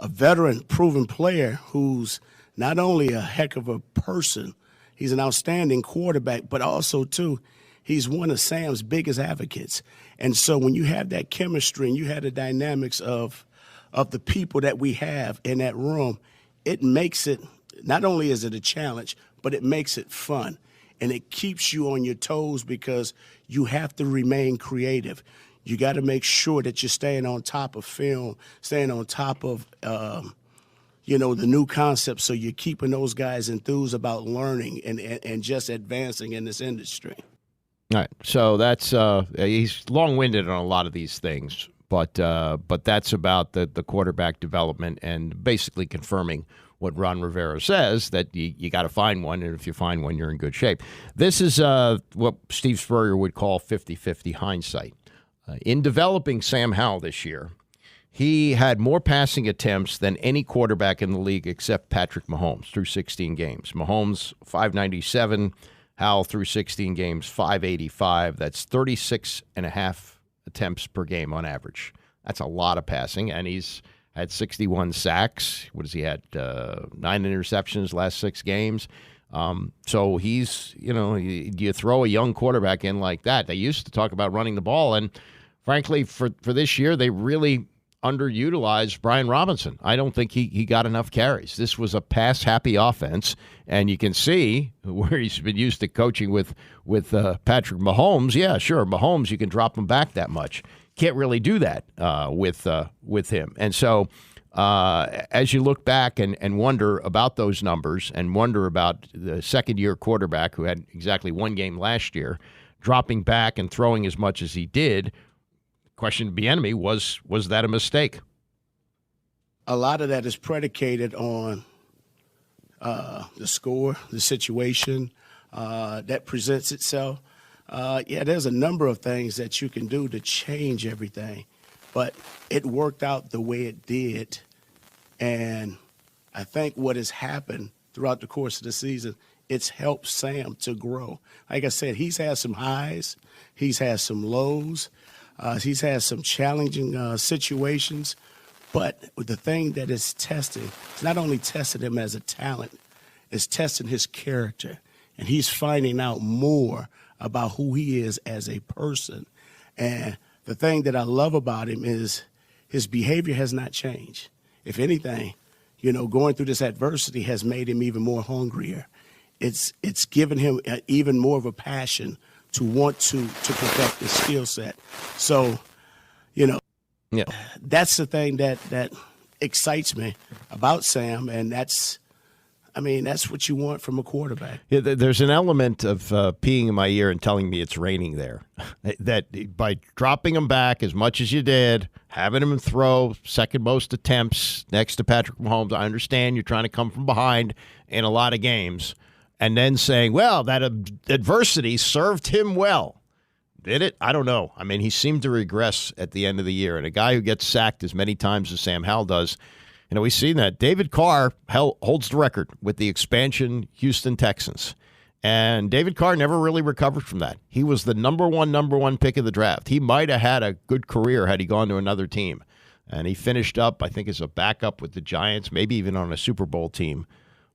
veteran, proven player who's not only a heck of a person, he's an outstanding quarterback, but also, too, he's one of Sam's biggest advocates. And so when you have that chemistry and you have the dynamics of the people that we have in that room, it makes it, not only is it a challenge, but it makes it fun. And it keeps you on your toes because you have to remain creative. You got to make sure that you're staying on top of film, staying on top of, the new concepts. So you're keeping those guys enthused about learning and just advancing in this industry. All right. So that's he's long-winded on a lot of these things, but that's about the quarterback development and basically confirming what Ron Rivera says, that you got to find one, and if you find one, you're in good shape. This is what Steve Spurrier would call 50-50 hindsight. In developing Sam Howell this year, he had more passing attempts than any quarterback in the league except Patrick Mahomes through 16 games. Mahomes, 597. Howell, through 16 games, 585. That's 36.5 attempts per game on average. That's a lot of passing, and he's had 61 sacks. What has he had? 9 interceptions last 6 games. So he's, you throw a young quarterback in like that. They used to talk about running the ball, and frankly, for this year, they really underutilized Brian Robinson. I don't think he got enough carries. This was a pass-happy offense, and you can see where he's been used to coaching with Patrick Mahomes. Yeah, sure, Mahomes, you can drop him back that much. Can't really do that with him. And so as you look back and wonder about those numbers and wonder about the second-year quarterback who had exactly 1 game last year, dropping back and throwing as much as he did, question to Bieniemy, was that a mistake? A lot of that is predicated on the score, the situation that presents itself. There's a number of things that you can do to change everything, but it worked out the way it did. And I think what has happened throughout the course of the season, it's helped Sam to grow. Like I said, he's had some highs, he's had some lows, he's had some challenging situations, but the thing that is testing, it's not only tested him as a talent, it's testing his character. And he's finding out more about who he is as a person. And the thing that I love about him is his behavior has not changed. If anything, going through this adversity has made him even more hungrier. It's given him even more of a passion to want to perfect his skill set. So, Yeah. That's the thing that excites me about Sam, and that's what you want from a quarterback. Yeah, there's an element of peeing in my ear and telling me it's raining there. That by dropping him back as much as you did, having him throw second most attempts next to Patrick Mahomes, I understand you're trying to come from behind in a lot of games, and then saying, well, that adversity served him well. Did it? I don't know. I mean, he seemed to regress at the end of the year, and a guy who gets sacked as many times as Sam Howell does, we've seen that. David Carr holds the record with the expansion Houston Texans. And David Carr never really recovered from that. He was the number one pick of the draft. He might have had a good career had he gone to another team. And he finished up, I think, as a backup with the Giants, maybe even on a Super Bowl team.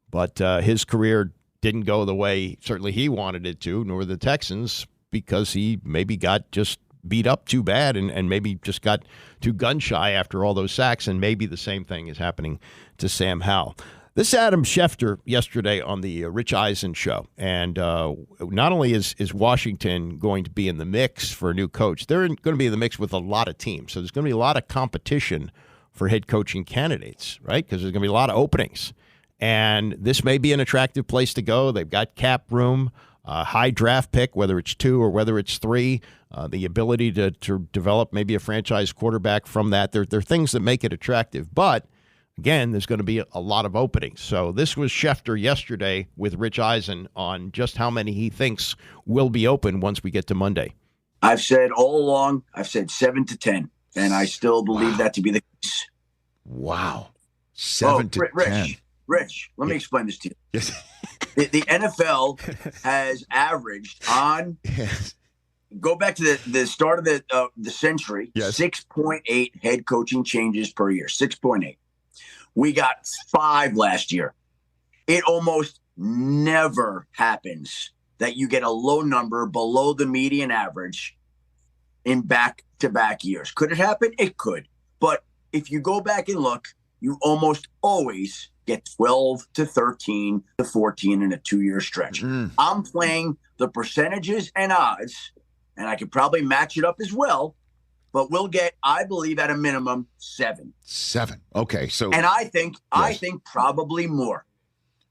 But his career didn't go the way certainly he wanted it to, nor the Texans, because he maybe got just beat up too bad and maybe just got too gun-shy after all those sacks, and maybe the same thing is happening to Sam Howell. This Adam Schefter yesterday on the Rich Eisen show, and not only is Washington going to be in the mix for a new coach, they're going to be in the mix with a lot of teams, so there's going to be a lot of competition for head coaching candidates, right? Because there's going to be a lot of openings, and this may be an attractive place to go. They've got cap room, high draft pick, whether it's 2 or whether it's 3, the ability to develop maybe a franchise quarterback from that. There are things that make it attractive. But, again, there's going to be a lot of openings. So this was Schefter yesterday with Rich Eisen on just how many he thinks will be open once we get to Monday. I've said all along, 7 to 10, and I still believe that to be the case. Wow. 7 to 10. Rich, let me explain this to you. Yes. The NFL has averaged on go back to the start of the century, 6.8 head coaching changes per year. 6.8. We got 5 last year. It almost never happens that you get a low number below the median average in back-to-back years. Could it happen? It could. But if you go back and look, you almost always get 12 to 13 to 14 in a 2-year stretch. I'm playing the percentages and odds, and I could probably match it up as well, but we'll get, I believe, at a minimum 7. 7. Okay. So, and I think probably more.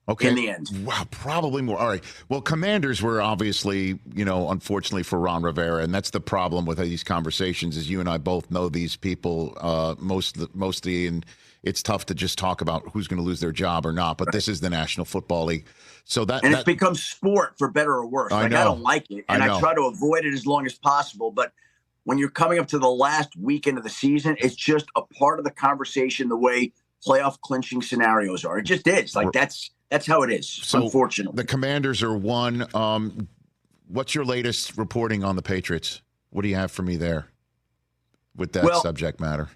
Okay. In the end. Wow, probably more. All right. Well, Commanders were obviously, unfortunately for Ron Rivera, and that's the problem with these conversations is you and I both know these people mostly, and it's tough to just talk about who's going to lose their job or not, but this is the National Football League. So it's become sport for better or worse. I don't like it, and I try to avoid it as long as possible, but when you're coming up to the last weekend of the season, it's just a part of the conversation the way playoff clinching scenarios are. It just is. Like that's how it is, so unfortunately. The Commanders are 1. What's your latest reporting on the Patriots? What do you have for me there with that subject matter?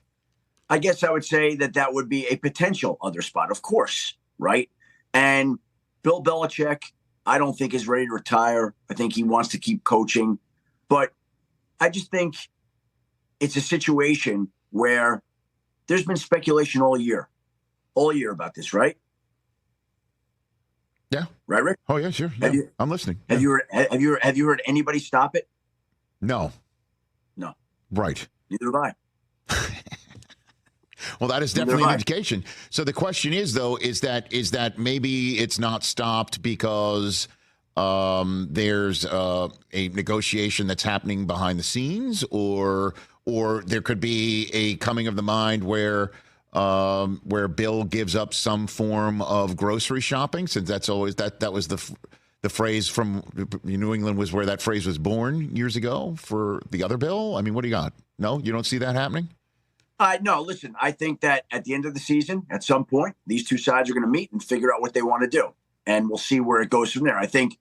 I guess I would say that would be a potential other spot, of course, right? And Bill Belichick, I don't think is ready to retire. I think he wants to keep coaching. But I just think it's a situation where there's been speculation all year about this, right? Yeah. Right, Rick? Oh, yeah, sure. Yeah. I'm listening. Have you heard anybody stop it? No. Right. Neither have I. Well, that is definitely an indication. So the question is, though, is that maybe it's not stopped because there's a negotiation that's happening behind the scenes, or there could be a coming of the mind where Bill gives up some form of grocery shopping, since that's always that was the phrase from New England was where that phrase was born years ago for the other Bill. I mean, what do you got? No, you don't see that happening? No, listen, I think that at the end of the season, at some point, these two sides are going to meet and figure out what they want to do. And we'll see where it goes from there. I think,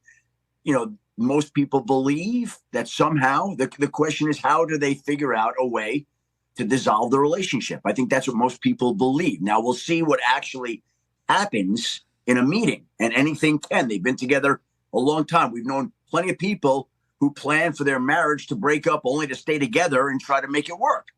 most people believe that somehow the question is, how do they figure out a way to dissolve the relationship? I think that's what most people believe. Now, we'll see what actually happens in a meeting, and anything can. They've been together a long time. We've known plenty of people who plan for their marriage to break up only to stay together and try to make it work.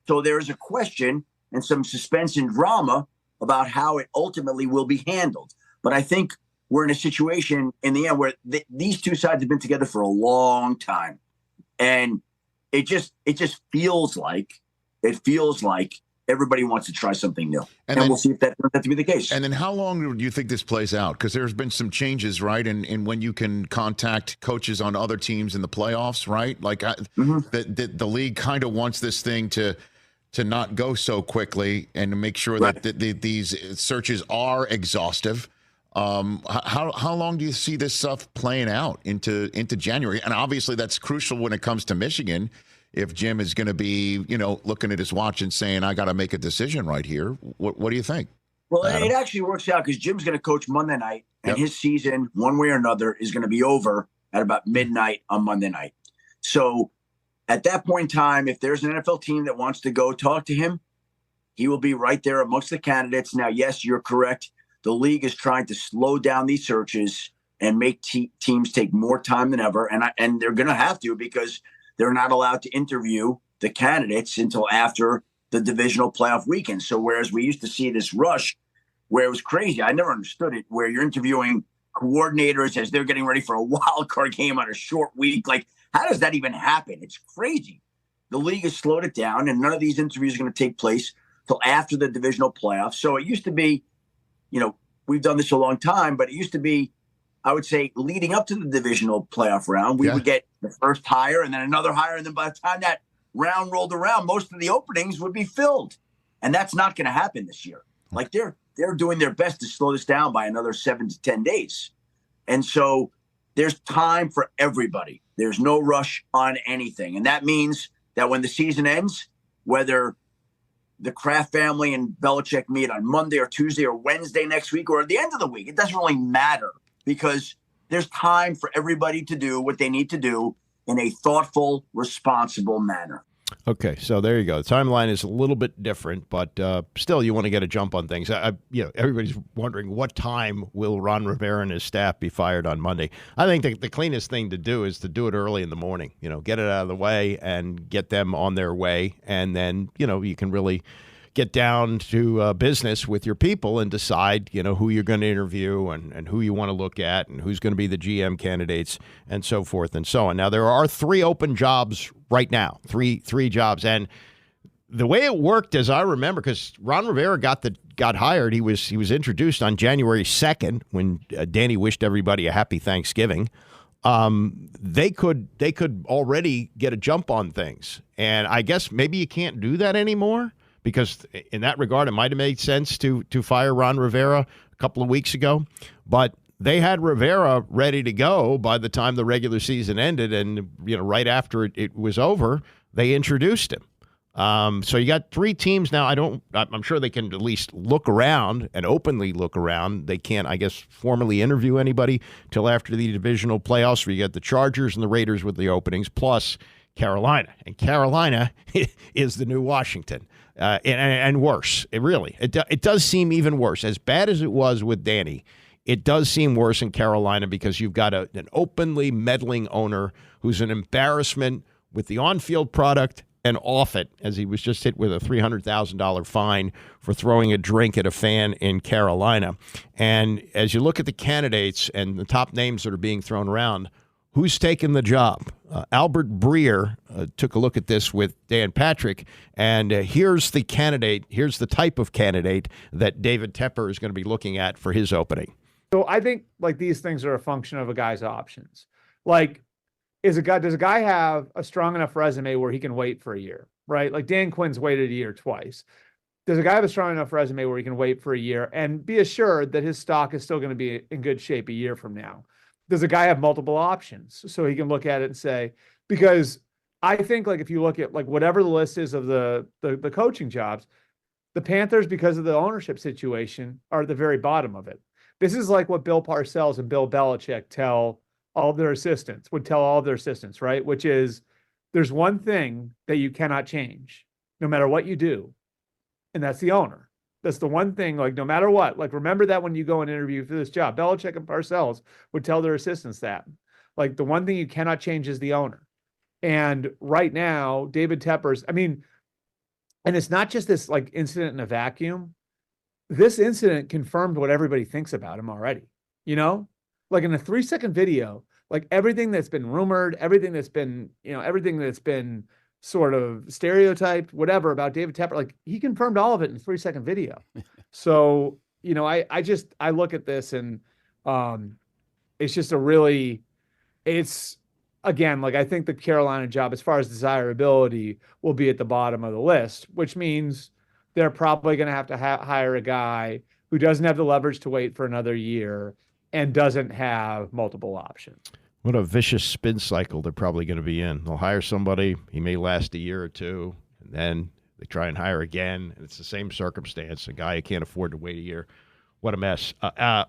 So there is a question and some suspense and drama about how it ultimately will be handled. But I think we're in a situation in the end where these two sides have been together for a long time. And it just feels like it feels like everybody wants to try something new. And then, we'll see if that turns out to be the case. And then how long do you think this plays out? Because there's been some changes, right? In when you can contact coaches on other teams in the playoffs, right? Like the league kind of wants this thing to not go so quickly and to make sure that these searches are exhaustive. How long do you see this stuff playing out into January? And obviously that's crucial when it comes to Michigan. If Jim is going to be, looking at his watch and saying, I got to make a decision right here. What do you think? Well, it actually works out because Jim's going to coach Monday night, and his season, one way or another, is going to be over at about midnight on Monday night. So at that point in time, if there's an NFL team that wants to go talk to him, he will be right there amongst the candidates. Now, yes, you're correct. The league is trying to slow down these searches and make teams take more time than ever. And they're going to have to, because they're not allowed to interview the candidates until after the divisional playoff weekend. So whereas we used to see this rush where it was crazy, I never understood it, where you're interviewing coordinators as they're getting ready for a wild card game on a short week. Like, how does that even happen? It's crazy. The league has slowed it down, and none of these interviews are going to take place till after the divisional playoffs. So it used to be, we've done this a long time, but it used to be, I would say, leading up to the divisional playoff round, we would get the first hire and then another hire. And then by the time that round rolled around, most of the openings would be filled. And that's not going to happen this year. Like, they're doing their best to slow this down by another 7 to 10 days. And so there's time for everybody. There's no rush on anything. And that means that when the season ends, whether the Kraft family and Belichick meet on Monday or Tuesday or Wednesday next week or at the end of the week, it doesn't really matter, because there's time for everybody to do what they need to do in a thoughtful, responsible manner. Okay, so there you go. The timeline is a little bit different, but still, you want to get a jump on things. Everybody's wondering, what time will Ron Rivera and his staff be fired on Monday? I think the cleanest thing to do is to do it early in the morning. Get it out of the way and get them on their way, and then you can really get down to business with your people and decide, who you're going to interview and who you want to look at and who's going to be the GM candidates and so forth and so on. Now, there are 3 open jobs right now, three jobs. And the way it worked, as I remember, because Ron Rivera got hired, he was introduced on January 2nd when Danny wished everybody a happy Thanksgiving. They could already get a jump on things. And I guess maybe you can't do that anymore, because in that regard, it might have made sense to fire Ron Rivera a couple of weeks ago. But they had Rivera ready to go by the time the regular season ended, and right after it was over, they introduced him. So you got 3 teams now. I'm sure they can at least look around and openly look around. They can't, I guess, formally interview anybody till after the divisional playoffs, where you got the Chargers and the Raiders with the openings, plus Carolina. And Carolina is the new Washington. And worse. It does seem even worse. As bad as it was with Danny, it does seem worse in Carolina, because you've got an openly meddling owner who's an embarrassment with the on-field product and off it, as he was just hit with a $300,000 fine for throwing a drink at a fan in Carolina. And as you look at the candidates and the top names that are being thrown around, who's taken the job? Albert Breer took a look at this with Dan Patrick, and here's the candidate. Here's the type of candidate that David Tepper is going to be looking at for his opening. So I think these things are a function of a guy's options. Does a guy have a strong enough resume where he can wait for a year, right? Like Dan Quinn's waited a year twice. Does a guy have a strong enough resume where he can wait for a year and be assured that his stock is still going to be in good shape a year from now? Does a guy have multiple options so he can look at it and say, because I think if you look at whatever the list is of the coaching jobs, the Panthers, because of the ownership situation, are at the very bottom of it. This is like what Bill Parcells and Bill Belichick would tell all of their assistants, right? Which is, there's one thing that you cannot change no matter what you do. And that's the owner. That's the one thing, no matter what, remember that when you go and interview for this job. Belichick and Parcells would tell their assistants that. The one thing you cannot change is the owner. And right now, David Tepper's, and it's not just this incident in a vacuum. This incident confirmed what everybody thinks about him already. In a 3-second video, everything that's been rumored, everything that's been sort of stereotyped, whatever, about David Tepper. Like, he confirmed all of it in a 3-second video. So, you know, I look at this and it's just it's again, like, I think the Carolina job, as far as desirability, will be at the bottom of the list, which means they're probably going to have to hire a guy who doesn't have the leverage to wait for another year and doesn't have multiple options. What a vicious spin cycle they're probably going to be in. They'll hire somebody, he may last a year or two, and then they try and hire again, and it's the same circumstance, a guy who can't afford to wait a year. What a mess.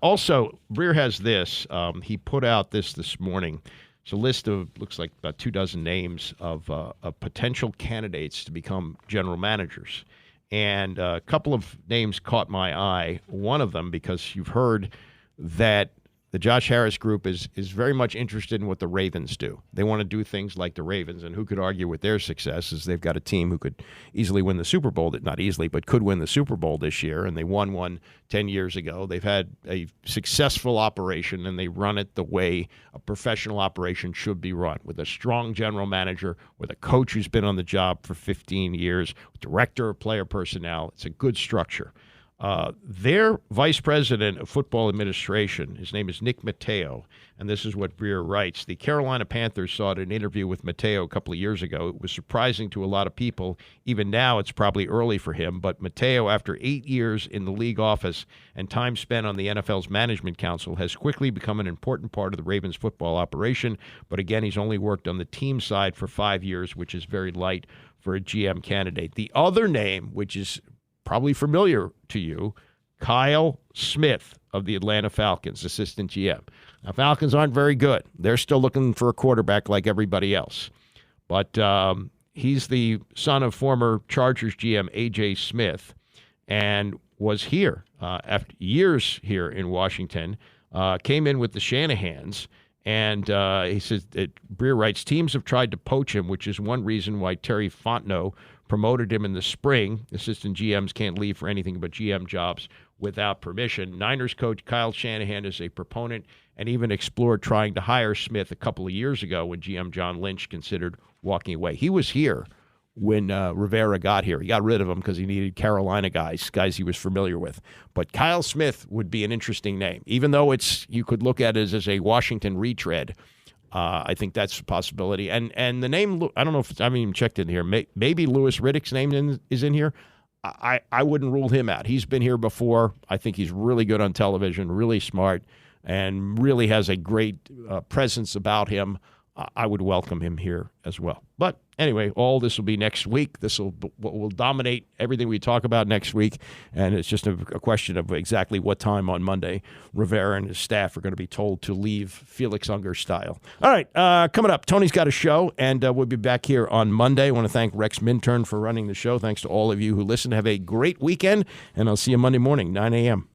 Also, Breer has this. He put out this morning. It's a list of, looks like about 24 names of potential candidates to become general managers. And a couple of names caught my eye. One of them, because you've heard that the Josh Harris group is very much interested in what the Ravens do. They want to do things like the Ravens, and who could argue with their success is they've got a team who could easily win the Super Bowl, not easily, but could win the Super Bowl this year, and they won one 10 years ago. They've had a successful operation, and they run it the way a professional operation should be run, with a strong general manager, with a coach who's been on the job for 15 years, director of player personnel. It's a good structure. Their vice president of football administration, his name is Nick Mateo, and this is what Breer writes. The Carolina Panthers saw an interview with Mateo a couple of years ago. It was surprising to a lot of people. Even now, it's probably early for him, but Mateo, after 8 years in the league office and time spent on the NFL's management council, has quickly become an important part of the Ravens football operation. But again, he's only worked on the team side for 5 years, which is very light for a GM candidate. The other name, which is probably familiar to you, Kyle Smith of the Atlanta Falcons, assistant GM. Now, Falcons aren't very good. They're still looking for a quarterback like everybody else. But he's the son of former Chargers GM A.J. Smith and was here after years here in Washington, came in with the Shanahans. And he says that Breer writes, teams have tried to poach him, which is one reason why Terry Fontenot promoted him in the spring. Assistant GMs can't leave for anything but GM jobs without permission. Niners coach Kyle Shanahan is a proponent and even explored trying to hire Smith a couple of years ago when GM John Lynch considered walking away. He was here when Rivera got here. He got rid of him because he needed Carolina guys he was familiar with. But Kyle Smith would be an interesting name, even though you could look at it as a Washington retread. I think that's a possibility. And the name, I don't know if I haven't even checked in here. Maybe Louis Riddick's name is in here. I wouldn't rule him out. He's been here before. I think he's really good on television, really smart, and really has a great presence about him. I would welcome him here as well. But anyway, all this will be next week. This will dominate everything we talk about next week, and it's just a question of exactly what time on Monday Rivera and his staff are going to be told to leave Felix Unger style. All right, coming up, Tony's got a show, and we'll be back here on Monday. I want to thank Rex Minturn for running the show. Thanks to all of you who listen. Have a great weekend, and I'll see you Monday morning, 9 a.m.